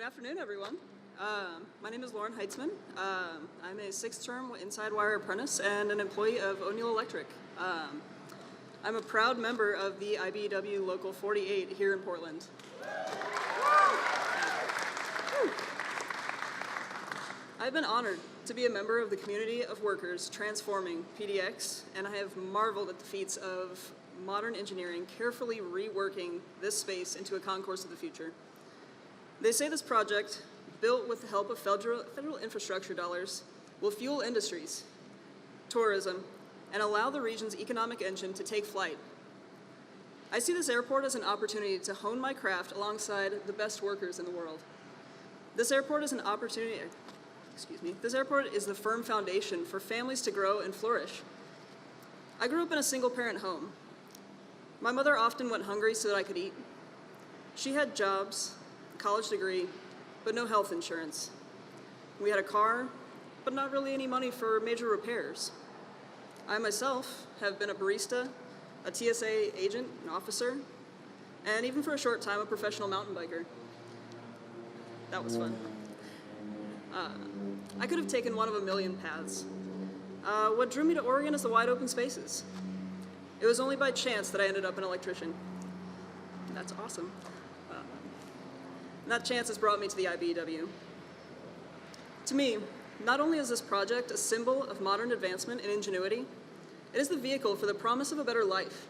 Good afternoon, everyone. My name is Lauren Heitzman. I'm a sixth-term Inside Wire Apprentice and an employee of O'Neill Electric. I'm a proud member of the IBEW Local 48 here in Portland. I've been honored to be a member of the community of workers transforming PDX, and I have marveled at the feats of modern engineering carefully reworking this space into a concourse of the future. They say this project, built with the help of federal infrastructure dollars, will fuel industries, tourism, and allow the region's economic engine to take flight. I see this airport as an opportunity to hone my craft alongside the best workers in the world. This airport is an opportunity, this airport is the firm foundation for families to grow and flourish. I grew up in a single-parent home. My mother often went hungry so that I could eat. She had jobs, a college degree, but no health insurance. We had a car, but not really any money for major repairs. I myself have been a barista, a TSA agent, an officer, and even for a short time, a professional mountain biker. That was fun. I could have taken one of a million paths. What drew me to Oregon is the wide open spaces. It was only by chance that I ended up an electrician. That's awesome. That chance has brought me to the IBEW. To me, not only is this project a symbol of modern advancement and ingenuity, it is the vehicle for the promise of a better life.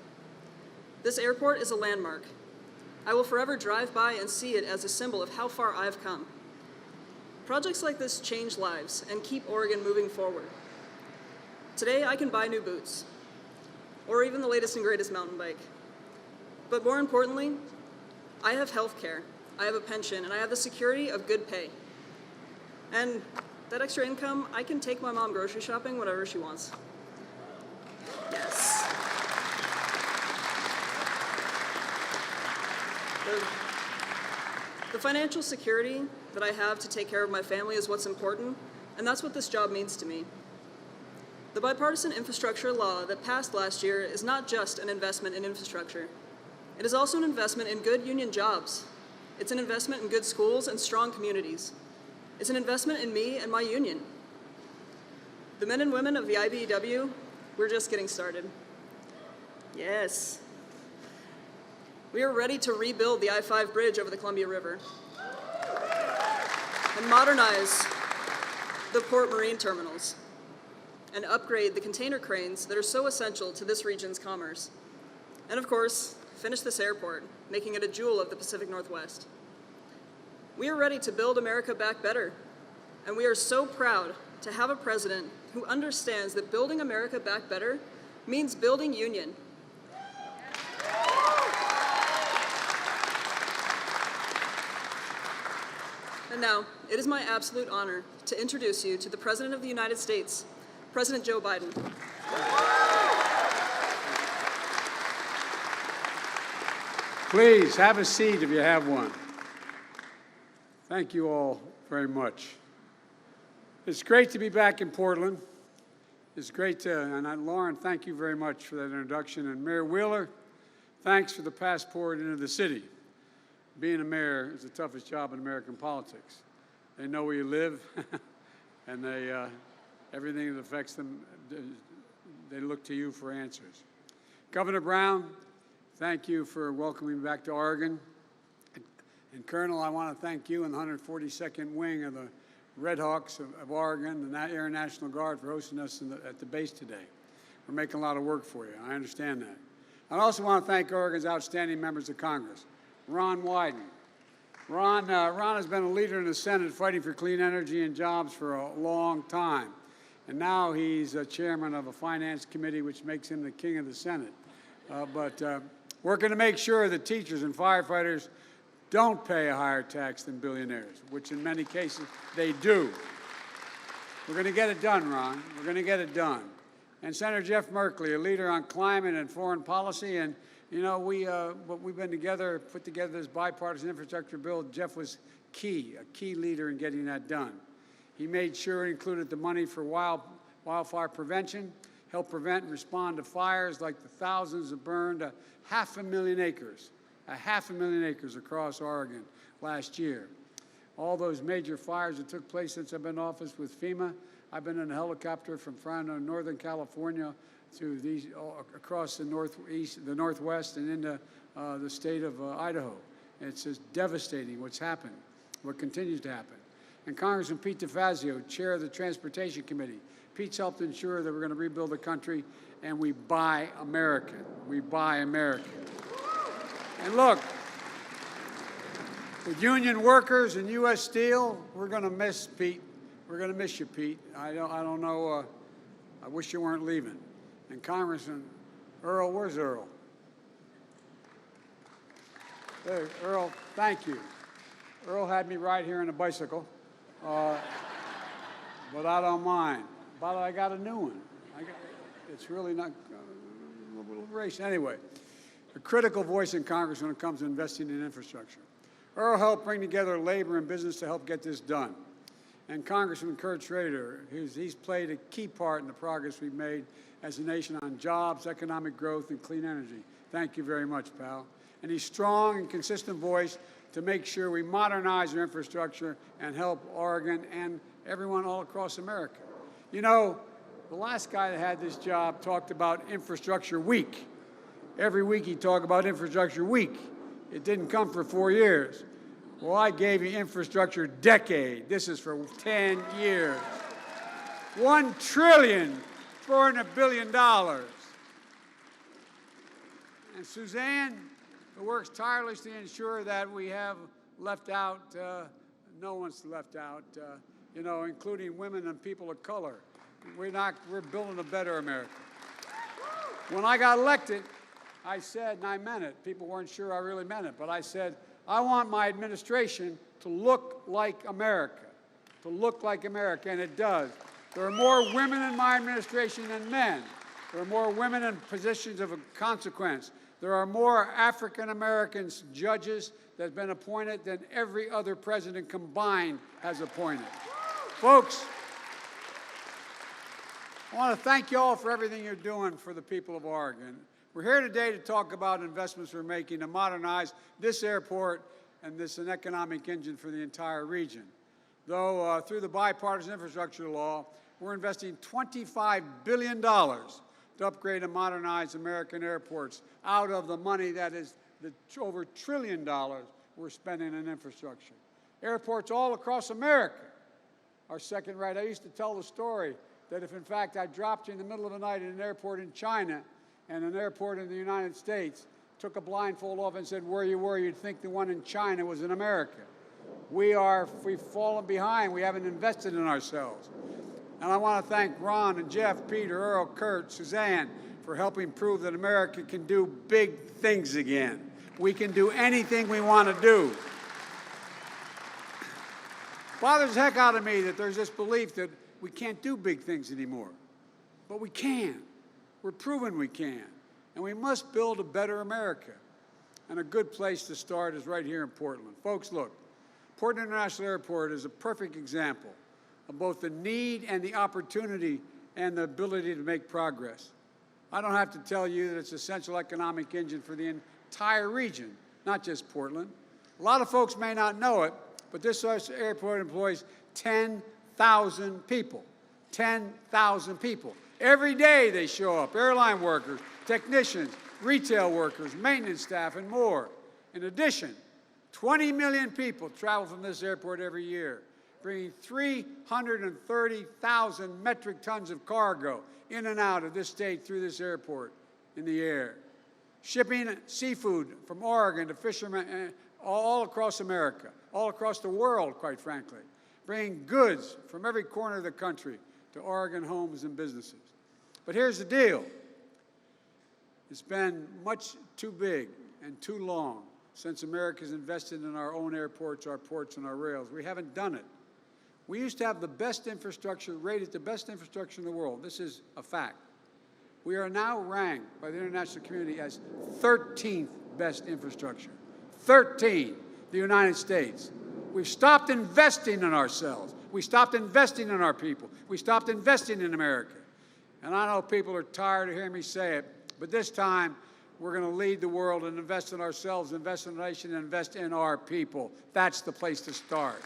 This airport is a landmark. I will forever drive by and see it as a symbol of how far I've come. Projects like this change lives and keep Oregon moving forward. Today, I can buy new boots, or even the latest and greatest mountain bike. But more importantly, I have health care, I have a pension, and I have the security of good pay. And that extra income, I can take my mom grocery shopping whenever she wants. Yes. The financial security that I have to take care of my family is what's important, and that's what this job means to me. The bipartisan infrastructure law that passed last year is not just an investment in infrastructure. It is also an investment in good union jobs. It's an investment in good schools and strong communities. It's an investment in me and my union. The men and women of the IBEW, we're just getting started. Yes. We are ready to rebuild the I-5 bridge over the Columbia River and modernize the port marine terminals and upgrade the container cranes that are so essential to this region's commerce. And of course, finish this airport, making it a jewel of the Pacific Northwest. We are ready to build America back better, and we are so proud to have a president who understands that building America back better means building union. And now, it is my absolute honor to introduce you to the President of the United States, President Joe Biden. Please have a seat if you have one. Thank you all very much. It's great to be back in Portland. It's great to, and Lauren, thank you very much for that introduction. And Mayor Wheeler, thanks for the passport into the city. Being a mayor is the toughest job in American politics. They know where you live, and everything that affects them, they look to you for answers. Governor Brown, thank you for welcoming me back to Oregon. And Colonel, I want to thank you and the 142nd Wing of the Red Hawks of Oregon, the Air National Guard, for hosting us at the base today. We're making a lot of work for you. I understand that. I also want to thank Oregon's outstanding members of Congress. Ron Wyden. Ron has been a leader in the Senate fighting for clean energy and jobs for a long time. And now he's a chairman of a finance committee, which makes him the king of the Senate. Working to make sure that teachers and firefighters don't pay a higher tax than billionaires, which in many cases they do. We're going to get it done, Ron. We're going to get it done. And Senator Jeff Merkley, a leader on climate and foreign policy. And, you know, we've been together, put together this bipartisan infrastructure bill. Jeff was a key leader in getting that done. He made sure it included the money for wildfire prevention, help prevent and respond to fires like the thousands that burned 500,000 acres across Oregon last year. all those major fires that took place since I've been in office with FEMA. I've been in a helicopter from Northern California to these across the Northwest, and into the state of Idaho. It's just devastating what's happened, what continues to happen. And Congressman Pete DeFazio, chair of the Transportation Committee. Pete's helped ensure that we're going to rebuild the country, and we buy American. We buy American. And look, with union workers and U.S. Steel, we're going to miss Pete. We're going to miss you, Pete. I don't know. I wish you weren't leaving. And Congressman Earl, where's Earl? There, Earl, thank you. Earl had me ride here on a bicycle, but I don't mind. But I got a new one. It's really not a little race. Anyway, a critical voice in Congress when it comes to investing in infrastructure. Earl helped bring together labor and business to help get this done. And Congressman Kurt Schrader, he's played a key part in the progress we've made as a nation on jobs, economic growth, and clean energy. Thank you very much, pal. And he's strong and consistent voice to make sure we modernize our infrastructure and help Oregon and everyone all across America. You know, the last guy that had this job talked about Infrastructure Week. Every week he talked about Infrastructure Week. It didn't come for 4 years. Well, I gave you Infrastructure Decade. This is for 10 years. $1.4 trillion. And Suzanne, who works tirelessly to ensure that we have left out, no one's left out, you know, including women and people of color. We're building a better America. When I got elected, I said, and I meant it, people weren't sure I really meant it, but I said, I want my administration to look like America, and it does. There are more women in my administration than men. There are more women in positions of consequence. There are more African Americans judges that have been appointed than every other president combined has appointed. Folks, I want to thank you all for everything you're doing for the people of Oregon. We're here today to talk about investments we're making to modernize this airport, and this is an economic engine for the entire region. Though through the bipartisan infrastructure law, we're investing $25 billion to upgrade and modernize American airports out of the money that is the over $1 trillion we're spending in infrastructure. Airports all across America are second rate. I used to tell the story that if, in fact, I dropped you in the middle of the night in an airport in China and an airport in the United States, took a blindfold off and said, where you were, you'd think the one in China was in America. We've fallen behind. We haven't invested in ourselves. And I want to thank Ron and Jeff, Peter, Earl, Kurt, Suzanne for helping prove that America can do big things again. We can do anything we want to do. Bothers the heck out of me that there's this belief that we can't do big things anymore. But we can. We're proving we can. And we must build a better America. And a good place to start is right here in Portland. Folks, look, Portland International Airport is a perfect example of both the need and the opportunity and the ability to make progress. I don't have to tell you that it's an essential economic engine for the entire region, not just Portland. A lot of folks may not know it, but this airport employs 10,000 people. 10,000 people. Every day they show up, airline workers, technicians, retail workers, maintenance staff, and more. In addition, 20 million people travel from this airport every year, bringing 330,000 metric tons of cargo in and out of this state through this airport in the air. Shipping seafood from Oregon to fishermen all across America, all across the world, quite frankly, bringing goods from every corner of the country to Oregon homes and businesses. But here's the deal. It's been much too big and too long since America's invested in our own airports, our ports, and our rails. We haven't done it. We used to have the best infrastructure, rated the best infrastructure in the world. This is a fact. We are now ranked by the international community as 13th best infrastructure. 13, the United States. We've stopped investing in ourselves. We stopped investing in our people. We stopped investing in America. And I know people are tired of hearing me say it, but this time we're going to lead the world and invest in ourselves, invest in the nation, and invest in our people. That's the place to start.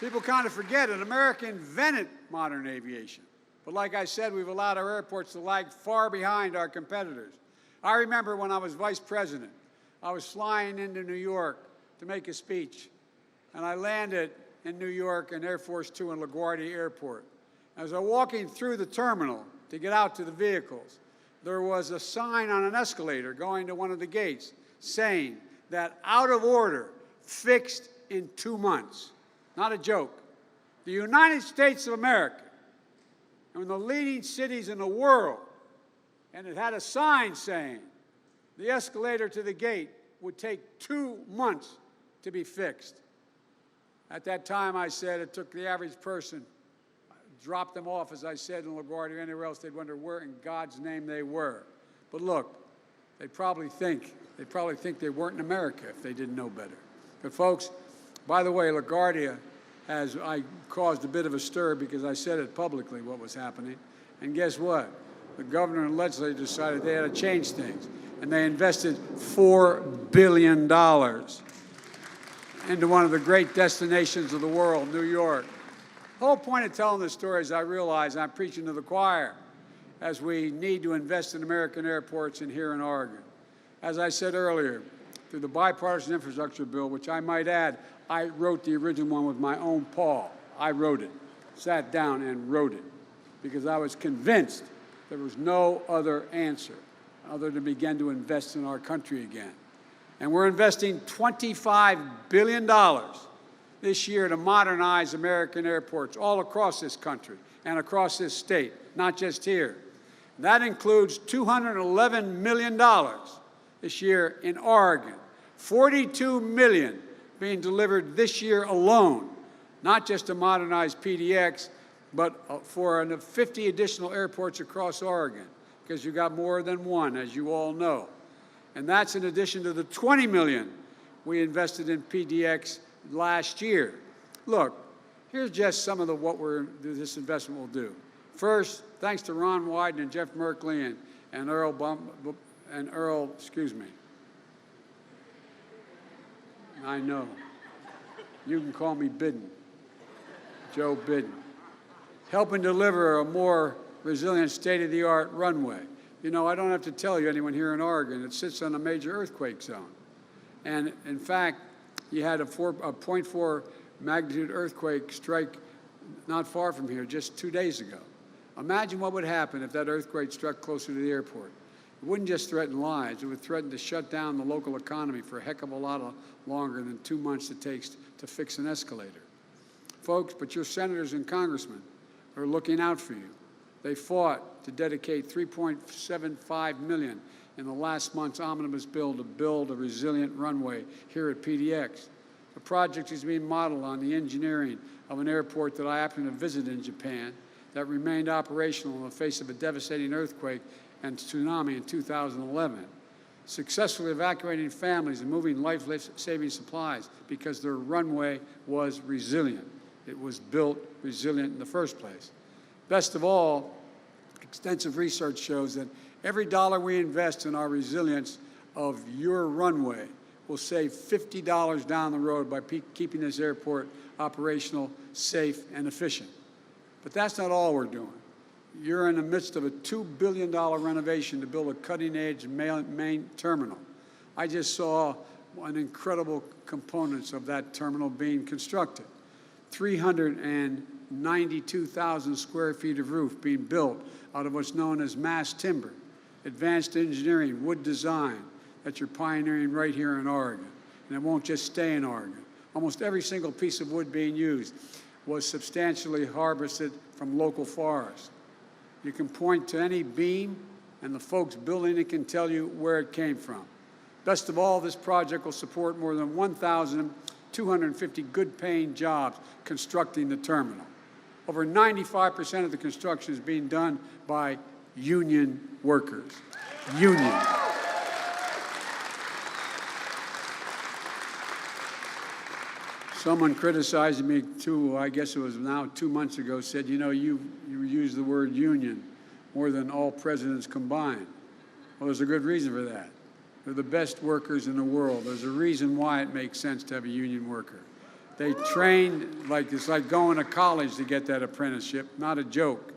People kind of forget it. America invented modern aviation. But like I said, we've allowed our airports to lag far behind our competitors. I remember when I was vice president, I was flying into New York to make a speech, and I landed in New York in Air Force Two in LaGuardia Airport. As I was walking through the terminal to get out to the vehicles, there was a sign on an escalator going to one of the gates saying that out of order, fixed in 2 months. Not a joke. The United States of America, one of the leading cities in the world, and it had a sign saying the escalator to the gate would take 2 months to be fixed. At that time, I said it took the average person, dropped them off, as I said, in LaGuardia or anywhere else, they'd wonder where in God's name they were. But look, they'd probably think they weren't in America if they didn't know better. But folks, by the way, LaGuardia I caused a bit of a stir because I said it publicly what was happening. And guess what? The governor and legislature decided they had to change things. And they invested $4 billion into one of the great destinations of the world, New York. The whole point of telling this story is I realize I'm preaching to the choir as we need to invest in American airports and here in Oregon. As I said earlier, through the bipartisan infrastructure bill, which I might add, I wrote the original one with my own paw. I wrote it, sat down and wrote it, because I was convinced there was no other answer other than begin to invest in our country again. And we're investing $25 billion this year to modernize American airports all across this country and across this state, not just here. That includes $211 million this year in Oregon, $42 million being delivered this year alone, not just to modernize PDX, but for 50 additional airports across Oregon, because you've got more than one, as you all know. And that's in addition to the $20 million we invested in PDX last year. Look, here's just some of what this investment will do. First, thanks to Ron Wyden and Jeff Merkley and Earl, excuse me. I know. You can call me Bidden, Joe Bidden. Helping deliver a more resilient, state-of-the-art runway. You know, I don't have to tell you, anyone here in Oregon, it sits on a major earthquake zone. And in fact, you had a 0.4 magnitude earthquake strike not far from here just 2 days ago. Imagine what would happen if that earthquake struck closer to the airport. It wouldn't just threaten lives, it would threaten to shut down the local economy for a heck of a lot longer than 2 months it takes to fix an escalator. Folks, but your senators and congressmen are looking out for you. They fought to dedicate $3.75 million in the last month's omnibus bill to build a resilient runway here at PDX. The project is being modeled on the engineering of an airport that I happened to visit in Japan that remained operational in the face of a devastating earthquake and tsunami in 2011, successfully evacuating families and moving life-saving supplies because their runway was resilient. It was built resilient in the first place. Best of all, extensive research shows that every dollar we invest in our resilience of your runway will save $50 down the road by keeping this airport operational, safe, and efficient. But that's not all we're doing. You're in the midst of a $2 billion renovation to build a cutting-edge main terminal. I just saw an incredible components of that terminal being constructed. 392,000 square feet of roof being built out of what's known as mass timber, advanced engineering, wood design that you're pioneering right here in Oregon. And it won't just stay in Oregon. Almost every single piece of wood being used was substantially harvested from local forests. You can point to any beam, and the folks building it can tell you where it came from. Best of all, this project will support more than 1,250 good-paying jobs constructing the terminal. Over 95% of the construction is being done by union workers. Union. Someone criticizing me, too, I guess it was now 2 months ago, said, you know, you use the word union more than all presidents combined. Well, there's a good reason for that. They're the best workers in the world. There's a reason why it makes sense to have a union worker. They train like it's like going to college to get that apprenticeship, not a joke.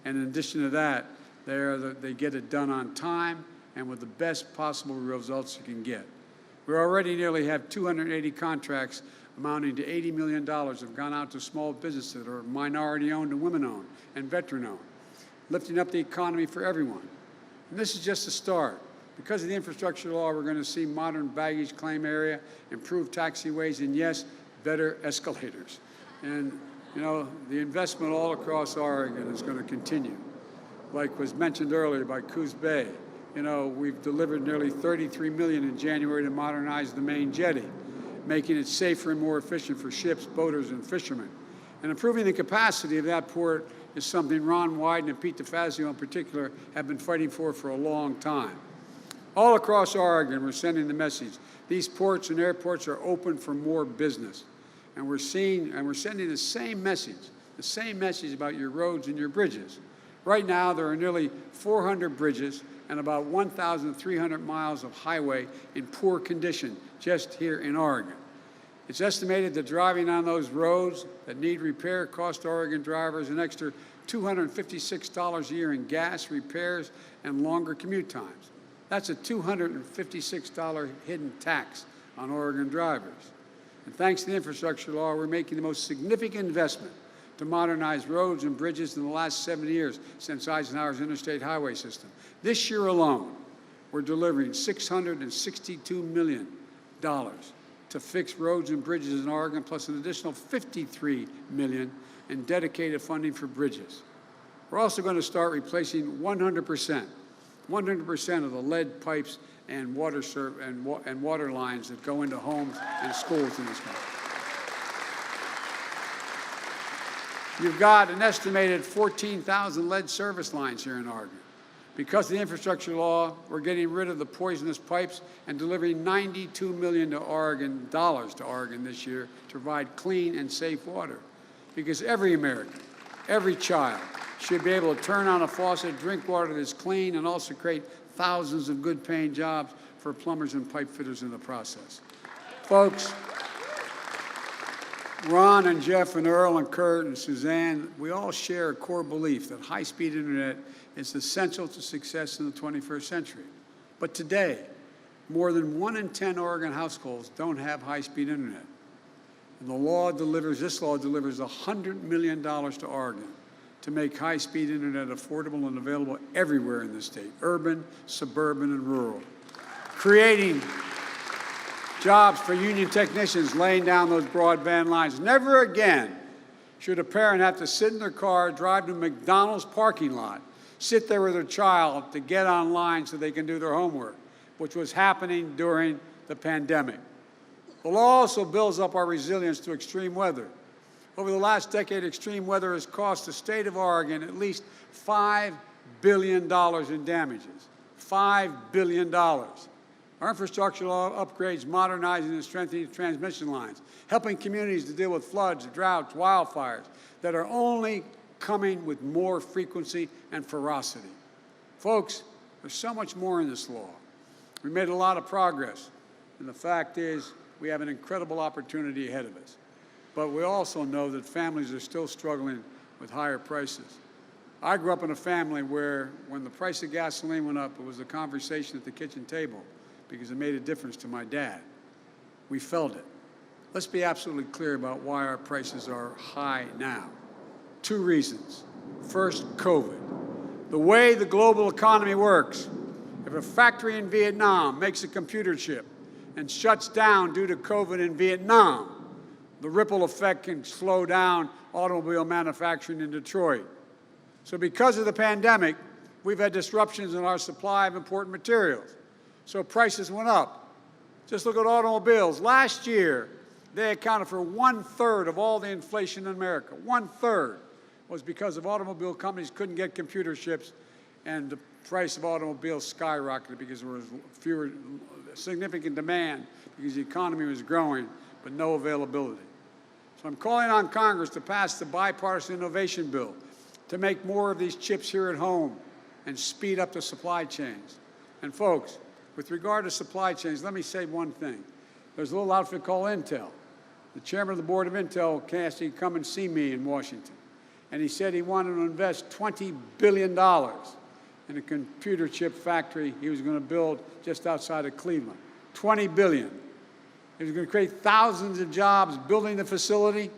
And in addition to that, they get it done on time and with the best possible results you can get. We already nearly have 280 contracts amounting to $80 million have gone out to small businesses that are minority-owned and women-owned and veteran-owned, lifting up the economy for everyone. And this is just the start. Because of the infrastructure law, we're going to see modern baggage claim area, improved taxiways, and yes, better escalators. And, you know, the investment all across Oregon is going to continue. Like was mentioned earlier by Coos Bay, you know, we've delivered nearly $33 million in January to modernize the main jetty, making it safer and more efficient for ships, boaters, and fishermen. And improving the capacity of that port is something Ron Wyden and Pete DeFazio in particular have been fighting for a long time. All across Oregon, we're sending the message. These ports and airports are open for more business. And we're sending the same message about your roads and your bridges. Right now, there are nearly 400 bridges and about 1,300 miles of highway in poor condition just here in Oregon. It's estimated that driving on those roads that need repair cost Oregon drivers an extra $256 a year in gas, repairs, and longer commute times. That's a $256 hidden tax on Oregon drivers. And thanks to the infrastructure law, we're making the most significant investment to modernize roads and bridges in the last 7 years since Eisenhower's interstate highway system. This year alone, we're delivering $662 million to fix roads and bridges in Oregon, plus an additional $53 million in dedicated funding for bridges. We're also going to start replacing 100% of the lead pipes and water lines that go into homes and schools in this country. You've got an estimated 14,000 lead service lines here in Oregon. Because of the infrastructure law, we're getting rid of the poisonous pipes and delivering $92 million to Oregon this year to provide clean and safe water. Because every American, every child, should be able to turn on a faucet, drink water that's clean, and also create thousands of good-paying jobs for plumbers and pipe fitters in the process. Folks, Ron and Jeff and Earl and Kurt and Suzanne, we all share a core belief that high-speed internet is essential to success in the 21st century. But today, more than 1 in 10 Oregon households don't have high-speed internet. And this law delivers $100 million to Oregon to make high-speed internet affordable and available everywhere in the state, urban, suburban, and rural, creating jobs for union technicians laying down those broadband lines. Never again should a parent have to sit in their car, drive to McDonald's parking lot, sit there with their child to get online so they can do their homework, which was happening during the pandemic. The law also builds up our resilience to extreme weather. Over the last decade, extreme weather has cost the state of Oregon at least $5 billion in damages. $5 billion. Our infrastructure law upgrades modernizing and strengthening transmission lines, helping communities to deal with floods, droughts, wildfires that are only coming with more frequency and ferocity. Folks, there's so much more in this law. We made a lot of progress, and the fact is we have an incredible opportunity ahead of us. But we also know that families are still struggling with higher prices. I grew up in a family where when the price of gasoline went up, it was a conversation at the kitchen table because it made a difference to my dad. We felt it. Let's be absolutely clear about why our prices are high now. 2 reasons. First, COVID. The way the global economy works, if a factory in Vietnam makes a computer chip and shuts down due to COVID in Vietnam, the ripple effect can slow down automobile manufacturing in Detroit. So because of the pandemic, we've had disruptions in our supply of important materials. So prices went up. Just look at automobiles. Last year, they accounted for 1/3 of all the inflation in America. 1/3 was because of automobile companies couldn't get computer chips, and the price of automobiles skyrocketed because there was significant demand because the economy was growing, but no availability. So I'm calling on Congress to pass the bipartisan innovation bill to make more of these chips here at home and speed up the supply chains. And folks, with regard to supply chains, let me say one thing. There's a little outfit called Intel. the chairman of the board of Intel asked me to come and see me in Washington. And he said he wanted to invest $20 billion in a computer chip factory he was going to build just outside of Cleveland. $20 billion. He was going to create thousands of jobs building the facility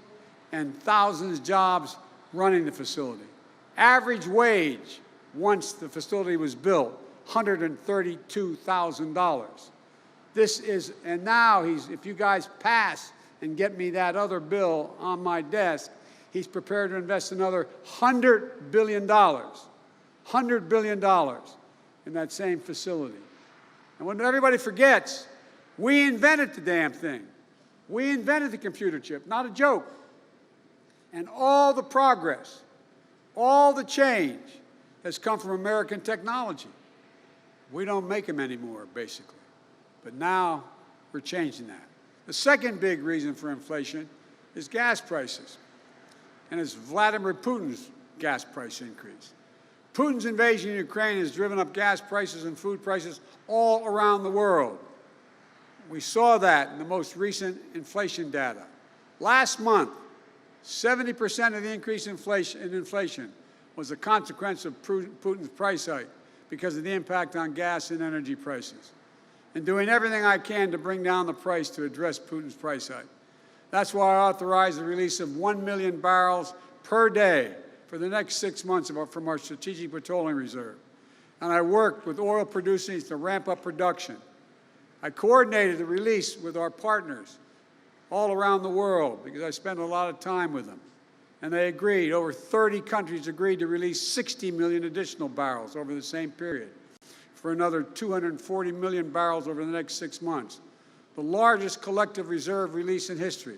and thousands of jobs running the facility. Average wage, once the facility was built, $132,000. This is, and now if you guys pass and get me that other bill on my desk, he's prepared to invest another $100 billion, $100 billion in that same facility. And when everybody forgets, we invented the damn thing. We invented the computer chip, not a joke. And all the progress, all the change has come from American technology. We don't make them anymore, basically. But now we're changing that. The second big reason for inflation is gas prices. And it's Vladimir Putin's gas price increase. Putin's invasion of Ukraine has driven up gas prices and food prices all around the world. We saw that in the most recent inflation data. Last month, 70% of the increase in inflation was a consequence of Putin's price hike because of the impact on gas and energy prices. And doing everything I can to bring down the price to address Putin's price hike. That's why I authorized the release of 1 million barrels per day for the next 6 months from our Strategic Petroleum Reserve. And I worked with oil producers to ramp up production. I coordinated the release with our partners all around the world because I spent a lot of time with them. And they agreed, over 30 countries agreed to release 60 million additional barrels over the same period for another 240 million barrels over the next 6 months. The largest collective reserve release in history.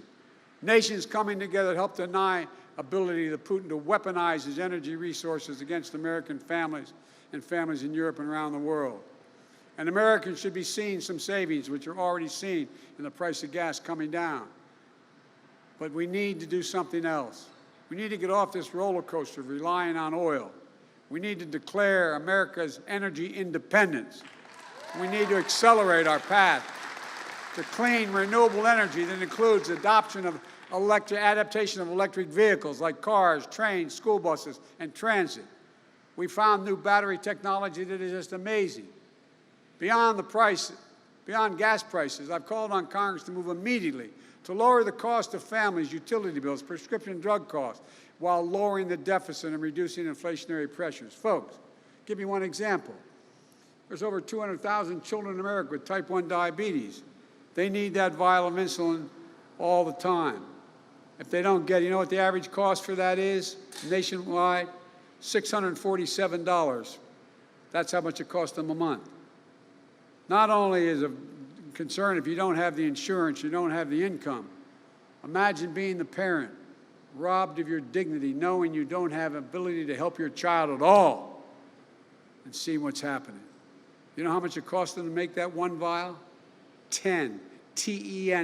Nations coming together to help deny ability to Putin to weaponize his energy resources against American families and families in Europe and around the world. And Americans should be seeing some savings, which are already seen in the price of gas coming down. But we need to do something else. We need to get off this roller coaster of relying on oil. We need to declare America's energy independence. We need to accelerate our path to clean, renewable energy that includes adoption of adaptation of electric vehicles like cars, trains, school buses, and transit. We found new battery technology that is just amazing. Beyond gas prices, I've called on Congress to move immediately to lower the cost of families' utility bills, prescription drug costs, while lowering the deficit and reducing inflationary pressures. Folks, give you one example. There's over 200,000 children in America with type 1 diabetes. They need that vial of insulin all the time. If they don't get it, you know what the average cost for that is nationwide? $647. That's how much it costs them a month. Not only is a concern if you don't have the insurance, you don't have the income. Imagine being the parent, robbed of your dignity, knowing you don't have ability to help your child at all, and seeing what's happening. You know how much it costs them to make that one vial? $10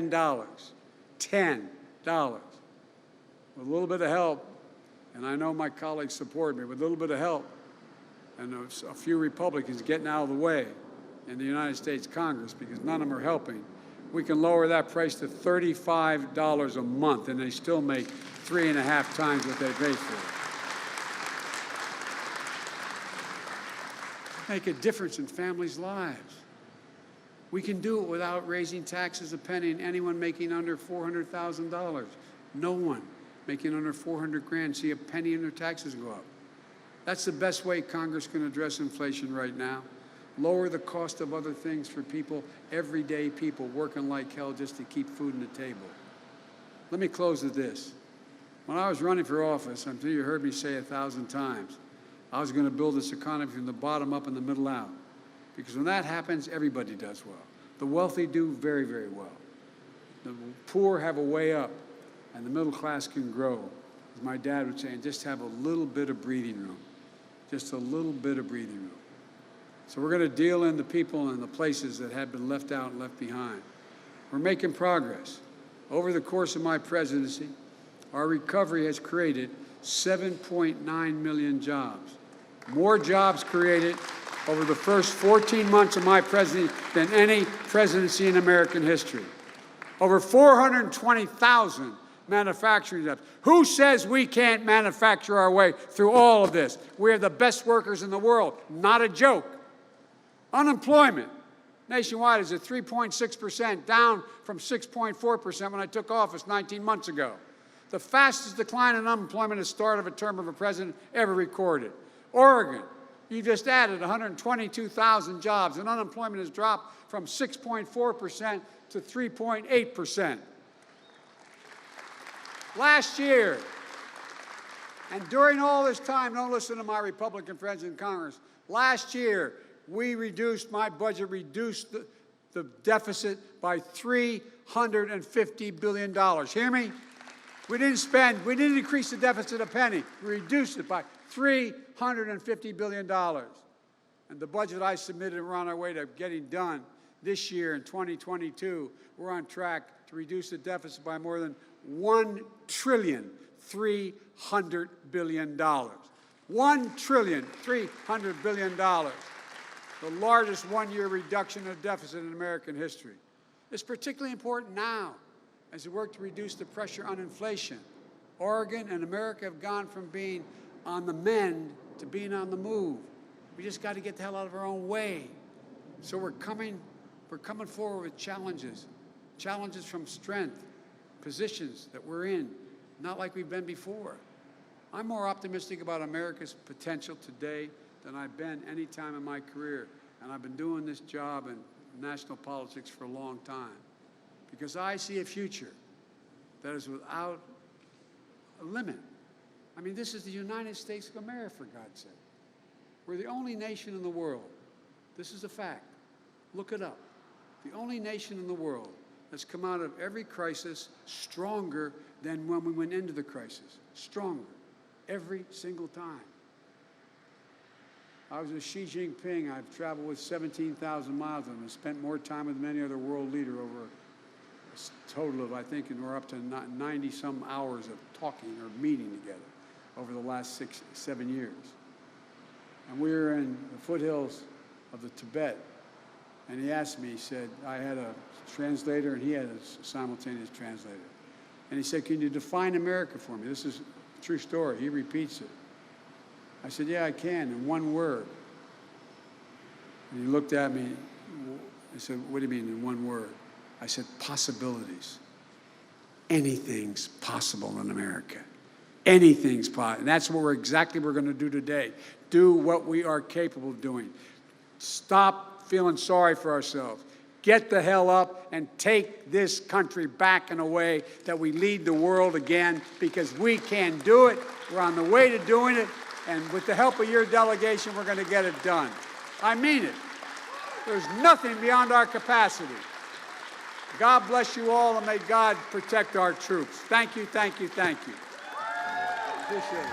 dollars. $10. With a little bit of help, and I know my colleagues support me, with a little bit of help, and a few Republicans getting out of the way in the United States Congress, because none of them are helping, we can lower that price to $35 a month, and they still make 3.5 times what they paid for it. Make a difference in families' lives. We can do it without raising taxes a penny, and anyone making under $400,000. No one making under 400 grand see a penny in their taxes go up. That's the best way Congress can address inflation right now. Lower the cost of other things for people, everyday people working like hell just to keep food on the table. Let me close with this. When I was running for office, I'm sure you heard me say 1,000 times, I was going to build this economy from the bottom up and the middle out. Because when that happens, everybody does well. The wealthy do very, very well. The poor have a way up, and the middle class can grow. As my dad would say, and just have a little bit of breathing room. Just a little bit of breathing room. So we're going to deal in the people and the places that have been left out and left behind. We're making progress. Over the course of my presidency, our recovery has created 7.9 million jobs. More jobs created over the first 14 months of my presidency than any presidency in American history. Over 420,000 manufacturing jobs. Who says we can't manufacture our way through all of this? We are the best workers in the world. Not a joke. Unemployment nationwide is at 3.6%, down from 6.4% when I took office 19 months ago. The fastest decline in unemployment at the start of a term of a president ever recorded. Oregon, you just added 122,000 jobs, and unemployment has dropped from 6.4% to 3.8%. Last year, and during all this time, don't listen to my Republican friends in Congress, last year, my budget reduced the deficit by $350 billion. Hear me? We didn't increase the deficit a penny. We reduced it by $350 billion. And the budget I submitted, we're on our way to getting done this year in 2022. We're on track to reduce the deficit by more than $1.3 trillion. $1.3 trillion. The largest one-year reduction of deficit in American history. It's particularly important now as we work to reduce the pressure on inflation. Oregon and America have gone from being on the mend to being on the move. We just got to get the hell out of our own way. So we're coming forward with challenges from strength, positions that we're in, not like we've been before. I'm more optimistic about America's potential today than I've been any time in my career. And I've been doing this job in national politics for a long time because I see a future that is without a limit. I mean, this is the United States of America, for God's sake. We're the only nation in the world. This is a fact. Look it up. The only nation in the world that's come out of every crisis stronger than when we went into the crisis. Stronger. Every single time. I was with Xi Jinping. I've traveled with 17,000 miles with him and spent more time with any other world leader over a total of, I think, and we're up to 90-some hours of talking or meeting together over the last 6-7 years. And we were in the foothills of the Tibet, and he asked me, he said, I had a translator and he had a simultaneous translator. And he said, can you define America for me? This is a true story. He repeats it. I said, yeah, I can, in one word. And he looked at me. I said, what do you mean in one word? I said, possibilities. Anything's possible in America. Anything's possible. And that's what we're going to do today. Do what we are capable of doing. Stop feeling sorry for ourselves. Get the hell up and take this country back in a way that we lead the world again, because we can do it. We're on the way to doing it. And with the help of your delegation, we're going to get it done. I mean it. There's nothing beyond our capacity. God bless you all, and may God protect our troops. Thank you, thank you, thank you. Appreciate it.